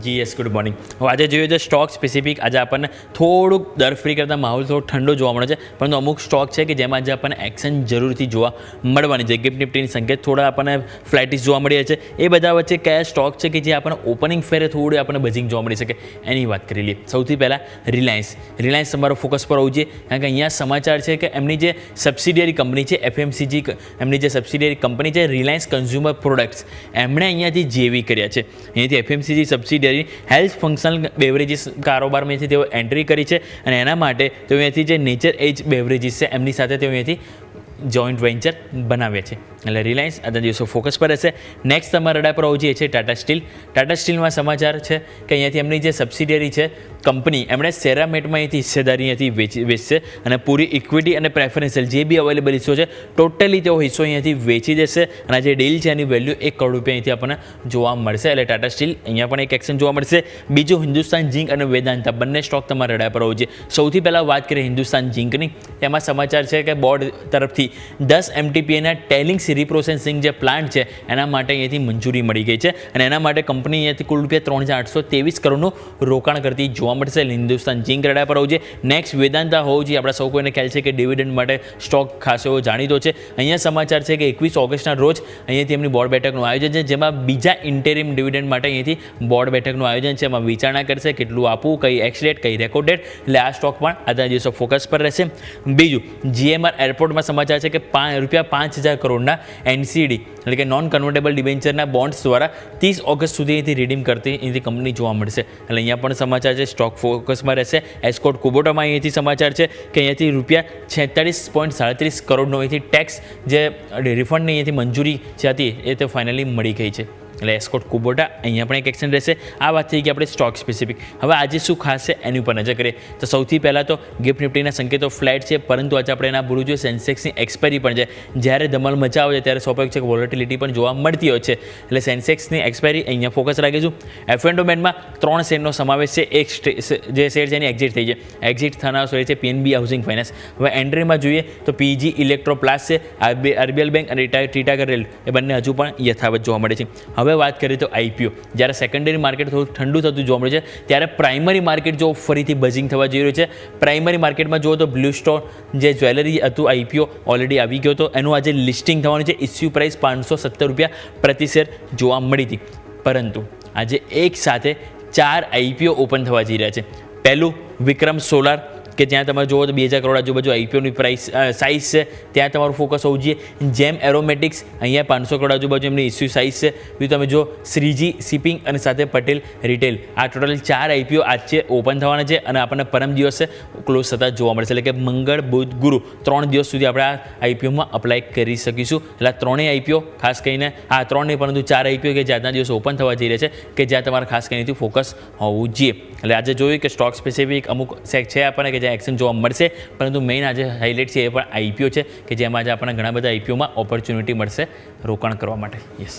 જી yes good morning. હવે આજે જોઈએ તો સ્ટોક સ્પેસિફિક આજે આપણને થોડુંક દર ફ્રી કરતાં માહોલ થોડો ઠંડો જોવા મળે છે, પરંતુ અમુક સ્ટોક છે કે જેમાં આજે આપણને એક્શન જરૂરથી જોવા મળવાની છે. ગિફ્ટ નિફ્ટીની સંકેત થોડા આપણને ફ્લાઇટીસ જોવા મળી છે. એ બધા વચ્ચે કયા સ્ટોક છે કે જે આપણને ઓપનિંગ ફેરે થોડું આપણને બઝિંગ જોવા મળી શકે એની વાત કરી લઈએ. સૌથી પહેલાં રિલાયન્સ તમારો ફોકસ પર હોવું જોઈએ, કારણ કે અહીંયા સમાચાર છે કે એમની જે સબસિડિયરી કંપની છે FMCG, એમની જે સબસિડિયરી કંપની છે રિલાયન્સ કન્ઝ્યુમર પ્રોડક્ટ્સ, એમણે અહીંયાથી જેવી કર્યા છે. અહીંયાથી FMCG subsidiary health functional beverages કારોબારમાંથી તેઓ એન્ટ્રી કરી છે અને એના માટે તેઓ અહીંયાથી જે નેચર એજ બેવરેજીસ છે એમની સાથે તેઓ અહીંયાથી જોઈન્ટ વેન્ચર બનાવ્યા છે. એટલે રિલાયન્સ આજના દિવસો ફોકસ પર રહેશે. નેક્સ્ટ તમારા રડા પર હોવું છે ટાટા સ્ટીલમાં સમાચાર છે કે અહીંયાથી એમની જે સબસિડિયરી છે કંપની એમણે સેરામેટમાં અહીંથી હિસ્સેદારી અહીંયાથી વેચશે અને પૂરી ઇક્વિટી અને પ્રેફરન્શિયલ જે બી અવેલેબલ હિસ્સો છે ટોટલી તેઓ હિસ્સો અહીંયાથી વેચી દેશે અને જે ડીલ છે એની વેલ્યુ 1 કરોડ રૂપિયા અહીંથી આપણને જોવા મળશે. એટલે ટાટા સ્ટીલ અહીંયા પણ એક એક્શન જોવા મળશે. બીજું હિન્દુસ્તાન ઝિંક અને વેદાંતા બંને સ્ટોક તમારા રડા પર હોવું છે. સૌથી પહેલાં વાત કરીએ હિન્દુસ્તાન ઝિંકની, તેમાં સમાચાર છે કે બોર્ડ તરફથી 10 MTPAના ટેલિંગ્સ રીપ્રોસેસિંગ જે પ્લાન્ટ છે એના માટે અહીંયાથી મંજૂરી મળી ગઈ છે અને એના માટે કંપની અહીંયાથી કુલ રૂપિયા 3,823 કરોડનું રોકાણ કરતી જોવા મળશે. હિન્દુસ્તાન ઝિંક રડા પર હોવું છે. નેક્સ્ટ વેદાંતા હોવું જોઈએ. આપણા સૌ કોઈને ખ્યાલ છે કે ડિવિડન્ડ માટે સ્ટોક ખાસો એવો જાણીતો છે. અહીંયા સમાચાર છે કે 21 ઓગસ્ટના રોજ અહીંયાથી એમની બોર્ડ બેઠકનું આયોજન છે, જેમાં બીજા ઇન્ટેરિમ ડિવિડન્ડ માટે અહીંયાથી બોર્ડ બેઠકનું આયોજન છે. એમાં વિચારણા કરશે કેટલું આપવું, કઈ એક્સ ડેટ, કઈ રેકોર્ડ ડેટ. એટલે આ સ્ટોક પણ આજના દિવસો ફોકસ પર રહેશે. બીજું GMR એરપોર્ટમાં સમાચાર છે કે રૂપિયા 5,000 કરોડના NCD એટલે કે નોન કન્વર્ટેબલ ડિબેન્ચરના બોન્ડ્સ દ્વારા 30 ઓગસ્ટ સુધી અહીંથી રિડીમ કરતી અહીંથી કંપની જોવા મળશે. એટલે અહીંયા પણ સમાચાર છે સ્ટોક ફોકસમાં રહેશે. એસ્કોટ કુબોટામાં અહીંયાથી સમાચાર છે કે અહીંયાથી રૂપિયા 46.37 કરોડનો અહીંથી ટેક્સ જે રિફંડની અહીંયાથી મંજૂરી જે હતી એ તો ફાઇનલી મળી ગઈ છે. એટલે એસ્કોટ કુબોટા અહીંયા પણ એક એક્શન રહેશે. આ વાત થઈ ગઈ આપણે સ્ટોક સ્પેસિફિક. હવે આજે શું ખાસ છે એની ઉપર નજર કરીએ તો સૌથી પહેલાં તો ગિફ્ટ નિફ્ટીના સંકેતો ફ્લેટ છે, પરંતુ આજે આપણે એના ભૂલવું જોઈએ સેન્સેક્સની એક્સપાયરી પણ છે. જ્યારે ધમાલ મચાવે છે ત્યારે સ્વાભાવિક છે કે વોલેટિલિટી પણ જોવા મળતી હોય છે. એટલે સેન્સેક્સની એક્સપાયરી અહીંયા ફોકસ રાખીશું. F&O બેન્ડમાં 3 શેરનો સમાવેશ છે. એક જે શેર છે એની એક્ઝિટ થઈ છે. એક્ઝિટ થનાર શેર છે PNB હાઉસિંગ ફાઇનાન્સ. હવે એન્ટ્રીમાં જોઈએ તો PG ઇલેક્ટ્રોપ્લાસ છે, RBL બેંક અને ટીટાગર રેલ એ બંને હજુ પણ યથાવત જોવા મળે છે. હવે વાત કરીએ તો IPO, જ્યારે સેકન્ડરી માર્કેટ થોડું ઠંડુ થતું જોવા મળે છે ત્યારે પ્રાઇમરી માર્કેટ જો ફરીથી બઝિંગ થવા જઈ રહ્યું છે. પ્રાઇમરી માર્કેટમાં જુઓ તો બ્લુ સ્ટોન જે જ્વેલરી હતું IPO ઓલરેડી આવી ગયો હતો, એનું આજે લિસ્ટિંગ થવાનું છે. ઇસ્યુ પ્રાઇસ 570 રૂપિયા પ્રતિ શેર જોવા મળી હતી, પરંતુ આજે એક સાથે 4 IPO ઓપન થવા જઈ રહ્યા છે. પહેલું વિક્રમ સોલાર કે જ્યાં તમે જુઓ તો 2,000 કરોડ આજુબાજુ IPOની પ્રાઇસ સાઇઝ છે, ત્યાં તમારું ફોકસ હોવું જોઈએ. જેમ એરોમેટિક્સ અહીંયા 500 કરોડ આજુબાજુ એમની ઇસ્યુ સાઇઝ છે. બીજું તમે જો શ્રીજી શિપિંગ અને સાથે પટેલ રિટેલ, આ ટોટલ 4 IPO આજે ઓપન થવાના છે અને આપણને પરમ દિવસે ક્લોઝ થતા જોવા મળશે. એટલે કે મંગળ, બુધ, ગુરુ 3 દિવસ સુધી આપણે આ IPOમાં અપ્લાય કરી શકીશું. એટલે આ ત્રણેય IPO ખાસ કરીને આ 3 નહીં પરંતુ 4 IPO કે જ્યાં દિવસો ઓપન થવા જઈ રહ્યા છે કે જ્યાં તમારે ખાસ કરીને ફોકસ હોવું જોઈએ. એટલે આજે જોયું કે સ્ટોક સ્પેસિફિક અમુક સેક છે આપણને કે જ્યાં એક્શન જોવા મળશે, પરંતુ મેઇન આજે હાઇલાઇટ છે એ પણ IPO છે કે જેમાં આજે આપણને ઘણા બધા IPOમાં ઓપોર્ચ્યુનિટી મળશે રોકાણ કરવા માટે. યસ.